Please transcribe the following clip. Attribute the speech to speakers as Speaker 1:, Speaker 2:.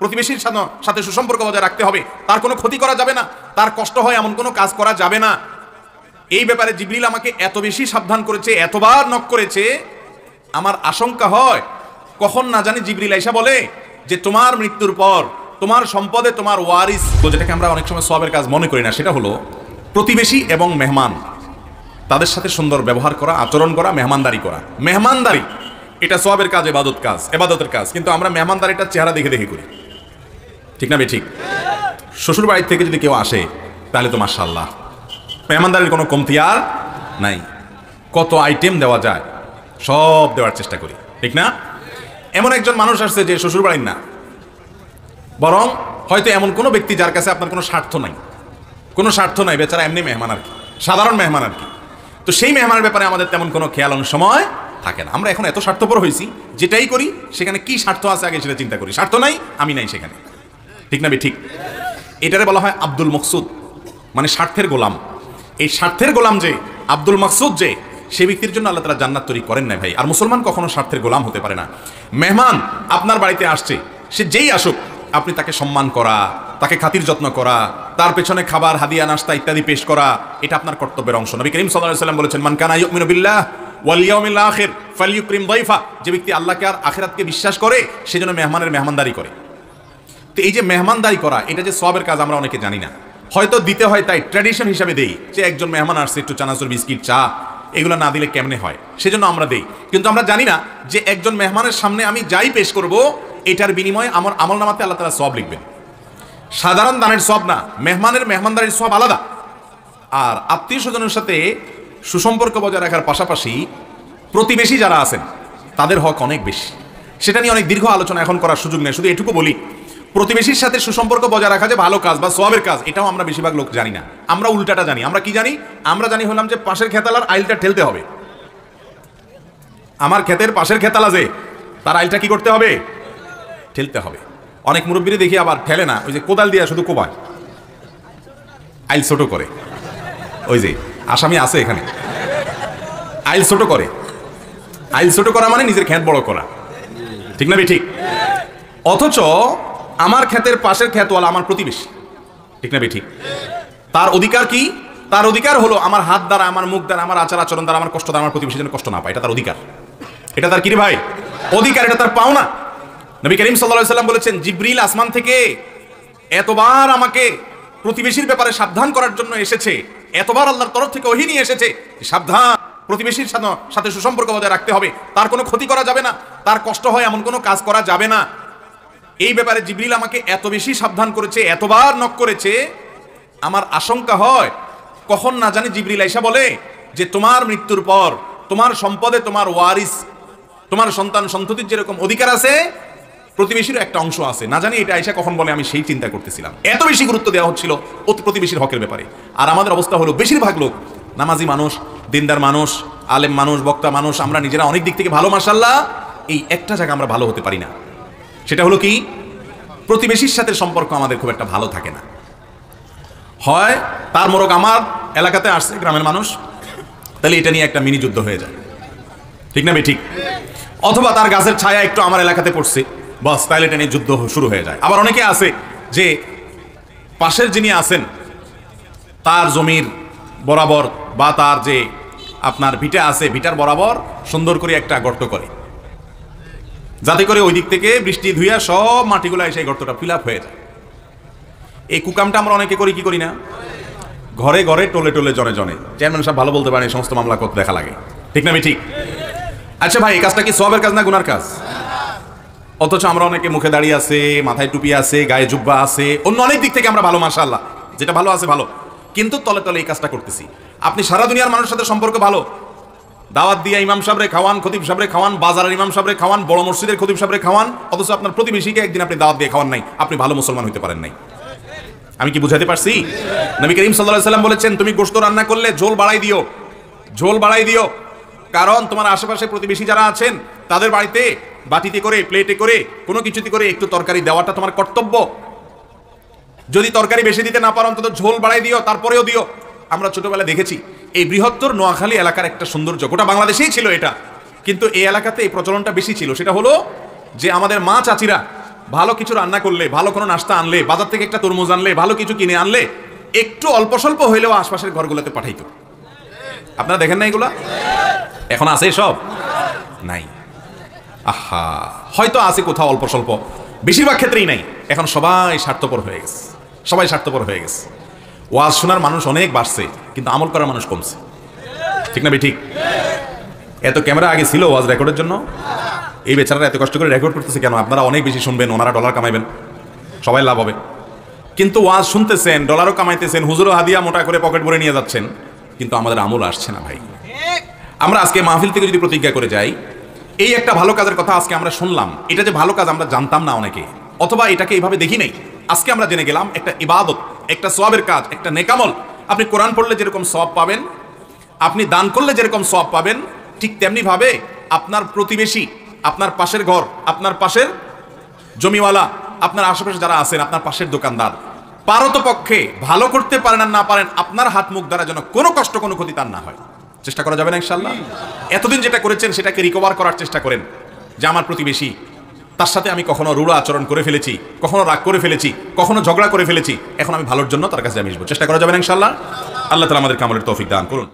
Speaker 1: প্রতিবেশীর সাথে সুসম্পর্ক বজায় রাখতে হবে, তার কোনো ক্ষতি করা যাবে না, তার কষ্ট হয় এমন কোনো কাজ করা যাবে না। এই ব্যাপারে জিবরিল আমাকে এত বেশি সাবধান করেছে, এতবার নক করেছে, আমার আশঙ্কা হয় কখন না জানি জিবরিল আইসা বলে যে তোমার মৃত্যুর পর তোমার সম্পদে তোমার ওয়ারিস, তো যেটাকে আমরা অনেক সময় সওয়াবের কাজ মনে করি না, সেটা হলো প্রতিবেশী এবং মেহমান, তাদের সাথে সুন্দর ব্যবহার করা, আচরণ করা, মেহমানদারি করা। মেহমানদারি এটা সওয়াবের কাজ, এবাদতের কাজ, কিন্তু আমরা মেহমানদারিটা চেহারা দেখে দেখে করি, ঠিক না বে ঠিক? শ্বশুর বাড়ির থেকে যদি কেউ আসে তাহলে তো মাশাআল্লাহ মেহমানদারির কোনো কমতি আর নাই, কত আইটেম দেওয়া যায় সব দেওয়ার চেষ্টা করি, ঠিক না? এমন একজন মানুষ আসছে যে শ্বশুর বাড়ির না, বরং হয়তো এমন কোনো ব্যক্তি যার কাছে আপনার কোনো স্বার্থ নাই, বেচারা এমনি মেহমান আর কি, সাধারণ মেহমান আর কি। তো সেই মেহমানের ব্যাপারে আমাদের তেমন কোনো খেয়াল অনেক সময় থাকে না। আমরা এখন এত স্বার্থপর হয়েছি, যেটাই করি সেখানে কি স্বার্থ আছে আগে সেটা চিন্তা করি, স্বার্থ নাই আমি নাই সেখানে, ঠিক না বে ঠিক? এটারে বলা হয় আব্দুল মকসুদ, মানে স্বার্থের গোলাম। এই স্বার্থের গোলাম যে আব্দুল মকসুদ, যে সেই ব্যক্তির জন্য আল্লাহ তাআলা জান্নাত তৈরি করেন না ভাই। আর মুসলমান কখনো স্বার্থের গোলাম হতে পারে না। মেহমান আপনার বাড়িতে আসছে, সে যেই আসুক আপনি তাকে সম্মান করা, তাকে খাতির যত্ন করা, তার পেছনে খাবার, হাদিয়া, নাস্তা ইত্যাদি পেশ করা, এটা আপনার কর্তব্যের অংশ। নবী করিম সাল্লাল্লাহু আলাইহি ওয়াসাল্লাম বলেছেন, মান কানা ইউমিনু বিল্লাহ ওয়াল ইয়াউমিল আখির ফালইউকরিম দাইফা, যে ব্যক্তি আল্লাহকে আর আখিরাতকে বিশ্বাস করে সে যেন মেহমানের মেহমানদারি করে। তো এই যে মেহমানদারি করা, এটা যে সওয়াবের কাজ আমরা অনেকে জানি না, হয়তো দিতে হয় তাই ট্র্যাডিশন হিসাবে দেই, যে একজন মেহমান আসছে একটু চানাচুর, বিস্কিট, চা এগুলো না দিলে কেমনে হয়, সেজন্য আমরা দেই। কিন্তু আমরা জানি না যে একজন মেহমানের সামনে আমি যাই পেশ করব এটার বিনিময়ে আমার আমলনামাতে আল্লাহ তাআলা সওয়াব লিখবেন। সাধারণ দানের সওয়াব না, মেহমানের মেহমানদারির সওয়াব আলাদা। আর আত্মীয় স্বজনের সাথে সুসম্পর্ক বজায় রাখার পাশাপাশি প্রতিবেশী যারা আছেন তাদের হক অনেক বেশি। সেটা নিয়ে অনেক দীর্ঘ আলোচনা এখন করার সুযোগ নেই, শুধু এটুকু বলি, প্রতিবেশীর সাথে সুসম্পর্ক বজায় রাখা যে ভালো কাজ বা সওয়াবের কাজ, এটাও আমরা বেশিরভাগ লোক জানি না। আমরা উল্টাটা জানি। আমরা কি জানি? আমরা জানি হলাম যে পাশের খেতালার আইলটা ঠেলতে হবে। আমার ক্ষেতের পাশের খেতালা যে, তার আইলটা কি করতে হবে? ঠেলতে হবে। অনেক মুরব্বীরা দেখি আবার ঠেলে না, ওই যে কোদাল দিয়ে শুধু কোবায়, আইল ছোট করে। ওই যে আসামি আছে এখানে, আইল ছোট করে। আইল ছোট করা মানে নিজের ক্ষেত বড় করা, ঠিক না ঠিক? অথচ আমার ক্ষেতের পাশের ক্ষেতওয়ালা আমার প্রতিবেশী, ঠিক না ঠিক? তার অধিকার কি? তার অধিকার হলো আমার হাত দ্বারা, আমার মুখ দ্বারা, আমার আচার আচরণ দ্বারা আমার কষ্ট দ্বারা আমার প্রতিবেশী যেন কষ্ট না পায়, এটা তার অধিকার। এটা তার কি রে ভাই? অধিকার, এটা তার পাওনা। নবী করিম সাল্লাল্লাহু আলাইহি ওয়াসাল্লাম বলেছেন, জিবরিল আসমান থেকে এতবার আমাকে প্রতিবেশীর ব্যাপারে সাবধান করার জন্য এসেছে, এতবার আল্লাহর তরফ থেকে ওহী নিয়ে এসেছে, সাবধান, প্রতিবেশীর সাথে সুসম্পর্ক বজায় রাখতে হবে, তার কোনো ক্ষতি করা যাবে না, তার কষ্ট হয় এমন কোনো কাজ করা যাবে না। এই ব্যাপারে জিবরিল আমাকে এত বেশি সাবধান করেছে, এতবার নক করেছে, আমার আশঙ্কা হয় কখন না জানি জিবরিল আইসা বলে যে তোমার মৃত্যুর পর তোমার সম্পদে তোমার ওয়ারিস, তোমার সন্তান সন্ততির যেরকম অধিকার আছে, প্রতিবেশীর একটা অংশ আছে। না জানি এটা আইসা কখন বলে, আমি সেই চিন্তা করতেছিলাম। এত বেশি গুরুত্ব দেওয়া হচ্ছিল প্রতিবেশীর হকের ব্যাপারে। আর আমাদের অবস্থা হলো, বেশিরভাগ লোক নামাজি মানুষ, দিনদার মানুষ, আলেম মানুষ, বক্তা মানুষ, আমরা নিজেরা অনেক দিক থেকে ভালো, মাশাআল্লাহ, এই একটা জায়গা আমরা ভালো হতে পারি না। সেটা হলো কি? প্রতিবেশীর সাথে সম্পর্ক আমাদের খুব একটা ভালো থাকে না। হয় তার মোরগ আমার এলাকাতে আসছে, গ্রামের মানুষ, তাহলে এটা নিয়ে একটা মিনি যুদ্ধ হয়ে যায়, ঠিক না ঠিক? অথবা তার গাছের ছায়া একটু আমার এলাকাতে পড়ছে, বাস, তাহলে এটা নিয়ে যুদ্ধ শুরু হয়ে যায়। আবার অনেকে আছে যে পাশের যিনি আছেন তার জমির বরাবর বা তার যে আপনার ভিটা আছে, ভিটার বরাবর সুন্দর করে একটা গর্ত করে, যাতে করে ওই দিক থেকে বৃষ্টি ধুইয়া সব মাটিগুলো এসে গর্তটা ফিল আপ হয়ে যায়। এই কুকামটা আমরা অনেকে করি, কি করি না? ঘরে ঘরে, টোলে টোলে, জনে জনে। চেয়ারম্যান সাহেব ভালো বলতে পারেন, এই সমস্ত মামলা করতে দেখা লাগে, ঠিক না ঠিক? আচ্ছা ভাই, এই কাজটা কি সওয়াবের কাজ না গুনার কাজ? অথচ আমরা অনেকে মুখে দাঁড়িয়ে আছে, মাথায় টুপি আছে, গায়ে জুব্বা আছে, অন্য অনেক দিক থেকে আমরা ভালো, মাশাআল্লাহ, যেটা ভালো আছে ভালো, কিন্তু তলে তলে এই কাজটা করতেছি। আপনি সারা দুনিয়ার মানুষের সাথে সম্পর্ক ভালো, দাওয়াত দিয়ে ইমাম সাহেবরে খাওয়ান, খতিব সাহেবরে খাওয়ান, বাজারের ইমাম সাহেবরে খাওয়ান, বড় মসজিদের খতিব সাহেবরে খাওয়ান, অথচ আপনার প্রতিবেশীকে একদিন আপনি দাওয়াত দিয়ে খাওয়ান নাই, আপনি ভালো মুসলমান হইতে পারেন নাই। আমি কি বুঝাতে পারছি? নবী করিম সাল্লাল্লাহু আলাইহি ওয়াসাল্লাম বলেছেন, তুমি গোশত রান্না করলে ঝোল বাড়াই দিও, ঝোল বাড়াই দিও, কারণ তোমার আশেপাশে প্রতিবেশী যারা আছেন তাদের বাড়িতে বাটিতে করে, প্লেটে করে, কোনো কিছুতে করে একটু তরকারি দেওয়াটা তোমার কর্তব্য। যদি তরকারি বেশি দিতে না পারো, অন্তত ঝোল বাড়াই দিও, তারপরেও দিও। আমরা ছোটবেলায় দেখেছি এই বৃহত্তর নোয়াখালী এলাকার একটা সৌন্দর্য, গোটা বাংলাদেশেই ছিল এটা, কিন্তু এই এলাকাতে এই প্রচলনটা বেশি ছিল। সেটা হলো যে আমাদের মা চাচিরা ভালো কিছু রান্না করলে, ভালো কোনো নাস্তা আনলে, বাজার থেকে একটা তরমুজ আনলে, ভালো কিছু কিনে আনলে একটু অল্প স্বল্প হইলেও আশপাশের ঘরগুলোতে পাঠাইতো। আপনারা দেখেন না এগুলা? এখন আছে সব? নাই। আহা, হয়তো আছে কোথাও অল্প স্বল্প, বেশিরভাগ ক্ষেত্রেই নাই। এখন সবাই স্বার্থপর হয়ে গেছে, সবাই স্বার্থপর হয়ে গেছে। ওয়াজ শোনার মানুষ অনেক বাড়ছে, কিন্তু আমল করার মানুষ কমছে। ঠিক না ঠিক? এত ক্যামেরা আগে ছিল ওয়াজ রেকর্ডের জন্য? এই বেচারারা এত কষ্ট করে রেকর্ড করতেছে কেন? আপনারা অনেক বেশি শুনবেন, ওনারা ডলার কামাইবেন, সবাই লাভ হবে। কিন্তু ওয়াজ শুনতেছেন, ডলারও কামাইতেছেন, হুজুরও হাদিয়া মোটা করে পকেট ভরে নিয়ে যাচ্ছেন, কিন্তু আমাদের আমল আসছে না ভাই। আমরা আজকে মাহফিল থেকে যদি প্রতিজ্ঞা করে যাই, এই একটা ভালো কাজের কথা আজকে আমরা শুনলাম, এটা যে ভালো কাজ আমরা জানতাম না অনেকে, অথবা এটাকে এইভাবে দেখি নাই, আজকে আমরা জেনে গেলাম একটা ইবাদত, একটা সওয়াবের কাজ, একটা নেকামল। আপনি কোরআন পড়লে যেরকম সওয়াব পাবেন, আপনি দান করলে যেরকম সওয়াব পাবেন, ঠিক তেমনি ভাবে আপনার প্রতিবেশী, আপনার পাশের ঘর, আপনার পাশের জমিওয়ালা, আপনার আশেপাশে যারা আছেন, আপনার পাশের দোকানদার, পারতপক্ষে ভালো করতে পারেন আর না পারেন, আপনার হাত মুখ দ্বারা যেন কোনো কষ্ট, কোনো ক্ষতি তার না হয়, চেষ্টা করা যাবে না ইনশাআল্লাহ? এতদিন যেটা করেছেন সেটাকে রিকভার করার চেষ্টা করেন, যে আমার প্রতিবেশী, তার সাথে আমি কখনো রূঢ় আচরণ করে ফেলেছি, কখনো রাগ করে ফেলেছি, কখনো ঝগড়া করে ফেলেছি, এখন আমি ভালোর জন্য তার কাছে আমি আসবো। চেষ্টা করা যাবে না ইনশাআল্লাহ? আল্লাহ তাআলা আমাদের আমলের তৌফিক দান করুন।